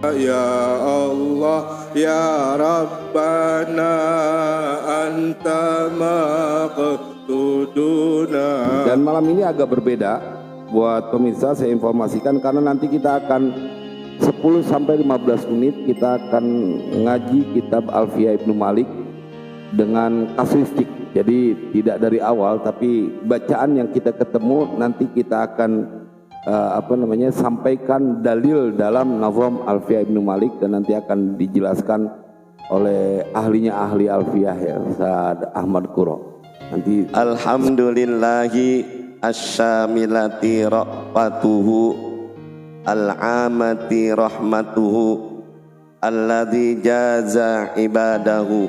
Ya Allah ya Rabbana anta maqtuduna. Dan malam ini agak berbeda buat pemirsa, saya informasikan karena nanti kita akan 10 sampai 15 menit kita akan ngaji kitab Alfiyah Ibnu Malik dengan kasuistik. Jadi tidak dari awal tapi bacaan yang kita ketemu nanti kita akan sampaikan dalil dalam nazam Alfiyah Ibnu Malik dan nanti akan dijelaskan oleh ahlinya ahli Alfiyah ya Ustaz Ahmad Quro. Nanti alhamdulillahi asyamilati rahmatuhu al-amati rahmatuhu alladzi jaza ibadahu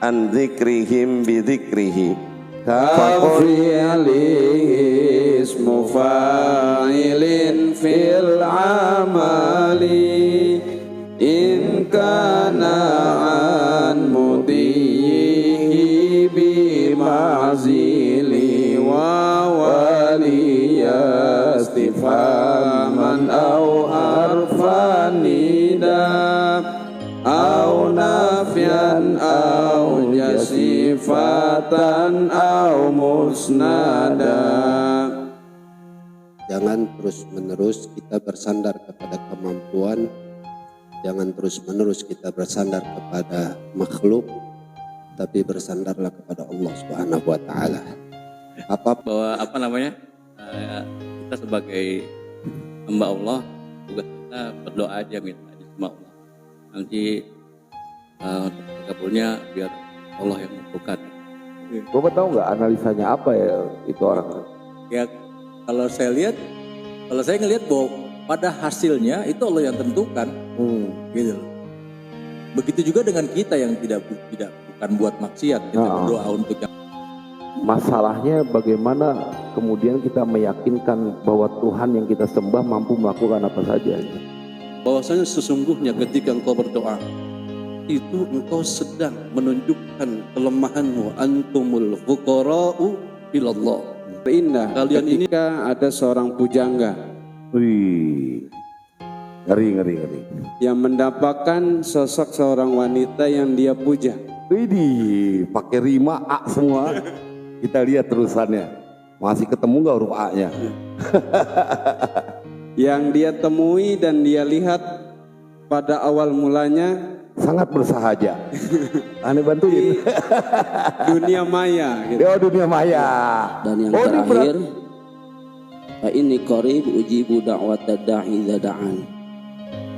an dzikrihim bi dzikrihi kafi alihi ismu fa'ilin fil amali in kana an mudihi bi ma'zili wa waliya istifhaman au harfan nida au nafian au jasifatan au musnada. Jangan terus-menerus kita bersandar kepada kemampuan, jangan terus-menerus kita bersandar kepada makhluk, tapi bersandarlah kepada Allah Subhanahu wa taala. Kita sebagai hamba Allah, tugas kita berdoa aja, minta sama Allah. Nanti kabulnya biar Allah yang menentukan. Bapak tahu nggak analisanya apa ya itu orang? Ya kalau saya ngelihat bahwa pada hasilnya itu Allah yang tentukan, gitu loh. Begitu juga dengan kita yang bukan buat maksiat, kita berdoa untuk yang. Masalahnya bagaimana kemudian kita meyakinkan bahwa Tuhan yang kita sembah mampu melakukan apa saja. Bahwasanya sesungguhnya ketika engkau berdoa itu engkau sedang menunjukkan kelemahanmu. Antumul fuqara'u ilallah. Indah Kalian ini ada seorang pujangga Wih, ngeri. yang mendapatkan sosok seorang wanita yang dia puja. Widih, pakai rima A semua. Kita lihat terusannya. Masih ketemu nggak huruf A-nya? Yang dia temui dan dia lihat pada awal mulanya Sangat bersahaja. Aneh bantuin. dunia maya gitu. Oh, dunia maya. Dan yang terakhir, fa inni qarib ujibu da'watad da'i idza da'an.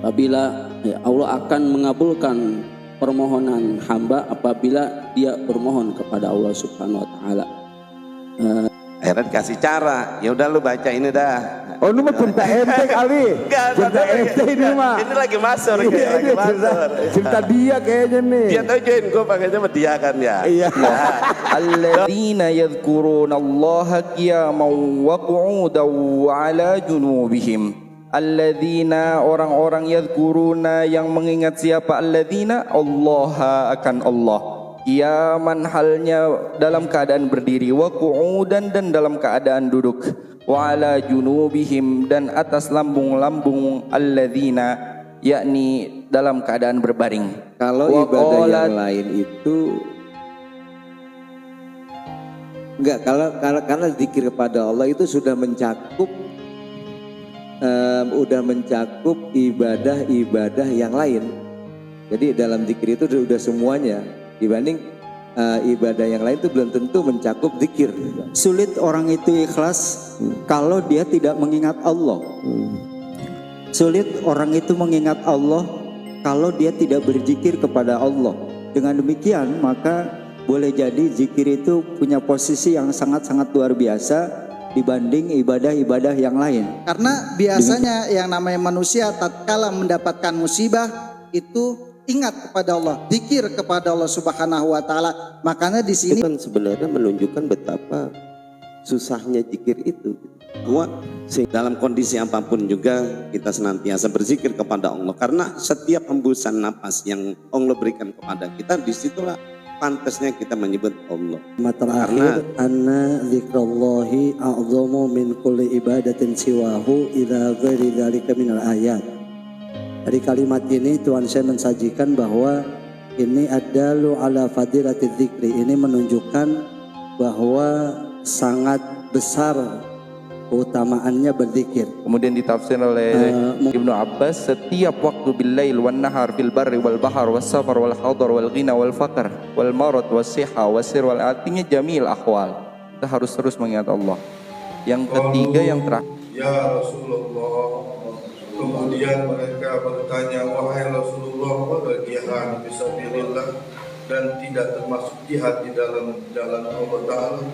Apabila Allah akan mengabulkan permohonan hamba apabila dia bermohon kepada Allah Subhanahu wa taala. akhirnya dikasih cara, ya udah lu baca ini dah. Oh, ini mah cerita ente kali. Cerita ente ini mah. Ini lagi masuk, lagi masuk. Cerita dia kayaknya nih. Dia tuh join gue pakainya sama dia kan ya. Iya. Alladzina yadhkurunallaha qiyaman wa qu'udan wa 'ala junubihim. Alladzina orang-orang yadhkuruna yang mengingat siapa alladzina Allah akan Allah. Qiyaman halnya dalam keadaan berdiri, wa qu'udan dan dalam keadaan duduk, wa 'ala junubihim dan atas lambung-lambung alladzina yakni dalam keadaan berbaring. Kalau ibadah yang lain itu enggak, karena zikir kepada Allah itu sudah mencakup ibadah-ibadah yang lain. Jadi dalam zikir itu sudah semuanya, dibanding ibadah yang lain itu belum tentu mencakup zikir. Sulit orang itu ikhlas kalau dia tidak mengingat Allah. Sulit orang itu mengingat Allah kalau dia tidak berzikir kepada Allah. Dengan demikian maka boleh jadi zikir itu punya posisi yang sangat-sangat luar biasa dibanding ibadah-ibadah yang lain. Karena biasanya yang namanya manusia tatkala mendapatkan musibah itu ingat kepada Allah, zikir kepada Allah Subhanahu wa taala. Makanya di sini kan sebenarnya menunjukkan betapa susahnya zikir itu. Dalam kondisi apapun juga kita senantiasa berzikir kepada Allah, karena setiap hembusan napas yang Allah berikan kepada kita, disitulah pantasnya kita menyebut Allah. Terakhir, anna zikrallahi a'zamu min kulli ibadatin siwahu ila ghairi dzalika minal ayat. Dari kalimat ini Tuhan saya mensajikan bahwa ini adalu ala fadilati dzikri. Ini menunjukkan bahwa sangat besar keutamaannya berzikir. Kemudian ditafsir oleh Ibnu Abbas, setiap waktu bil-lail wan nahar fil barri wal bahar was safar wal hadar wal ghina wal faqr wal marad was siha wasir wal, artinya jamil ahwal. Kita harus terus mengingat Allah. Yang ketiga, yang terakhir, ya Rasulullah, kemudian mereka bertanya, wahai Rasulullah, apa jihad fisabilillah dan tidak termasuk jihad di dalam jalan Allah Ta'ala?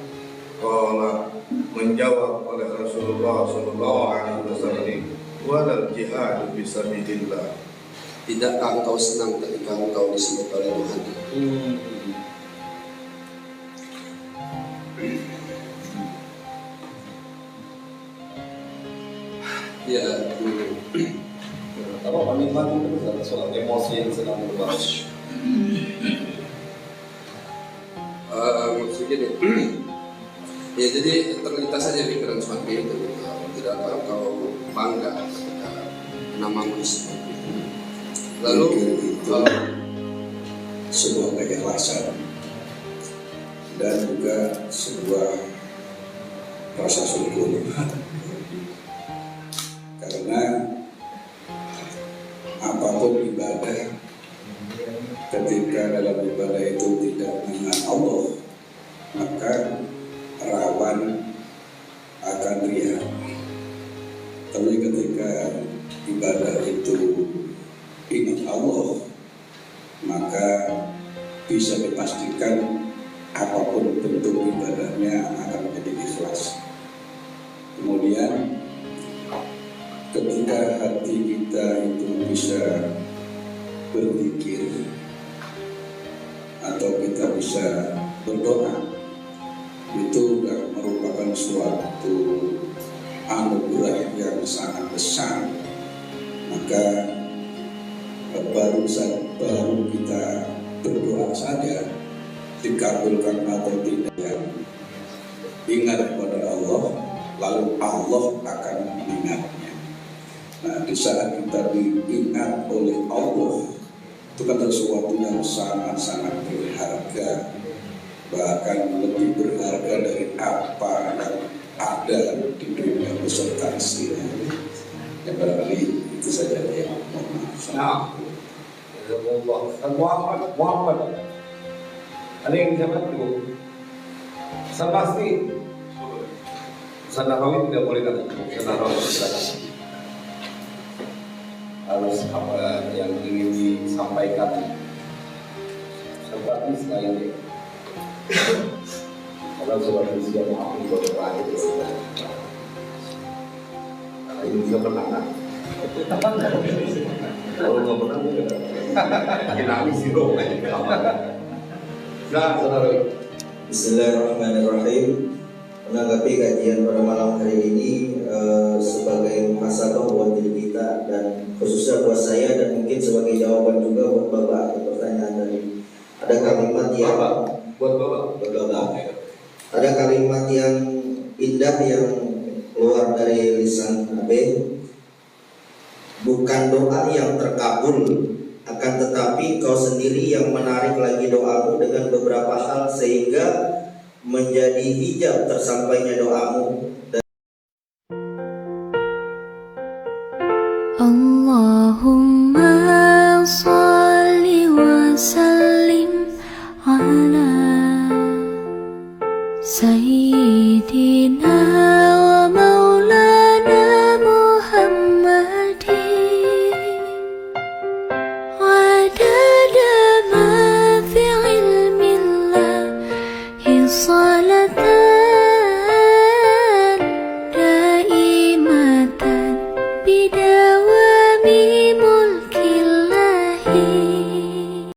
Qala, menjawab oleh Rasulullah sallallahu alaihi wasallam, walal jihad fisabilillah. Tidakkah engkau senang ketika engkau disebut oleh Tuhan? Ya, kalau menikmati itu adalah soal emosi yang sedang berbahas. Maksudnya deh, ya jadi terlintas saja pikiran seperti itu. Tidakkah engkau bangga ketika namamu disebut? Lalu sebuah keikhlasan dan juga sebuah rasa syukur. Karena apapun ibadah, ketika dalam ibadah itu tidak mengingat Allah, maka rawan akan riya. Tapi ketika ibadah itu ingat Allah, maka bisa dipastikan apapun bentuk ibadahnya akan menjadi ikhlas. Kemudian ketika hati kita itu bisa berzikir atau kita bisa berdoa, itu sudah merupakan suatu anugerah yang sangat besar. Maka baru kita berdoa saja dikabulkan atau tidak, yang ingat kepada Allah, lalu Allah akan mengingatnya. Nah, di saat kita diingat oleh Allah, itu kan sesuatu yang sangat-sangat berharga, bahkan lebih berharga dari apa yang ada di dunia beserta isinya. Yang barangkali itu saja yang mohon maaf. Muhammad, ada yang bisa bantu? Saya pasti Sanahawi tidak boleh datang. Sanahawi silakan. Harus apa yang ingin disampaikan seperti sekali ini. Kalau seperti siapa yang berdoa itu, ini juga pernah. Kalau nggak pernah, lagi nangis sih dong. Nah, saudara. Bismillahirrahmanirrahim. Menanggapi kajian pada malam hari ini sebagai muhasabah buat diri kita dan khususnya buat saya, dan mungkin sebagai jawaban juga buat Bapak pertanyaan tadi. Ada kalimat yang ada kalimat yang indah yang keluar dari lisan Abe. Bukan doa yang terkabul, akan tetapi kau sendiri yang menarik lagi doamu dengan beberapa hal sehingga menjadi hijab tersampainya doamu. Allahumma shalli wa sallim ala sayyidina wa maulana Muhammadin adada ma fi ilmillahi salatan daimatan bidawami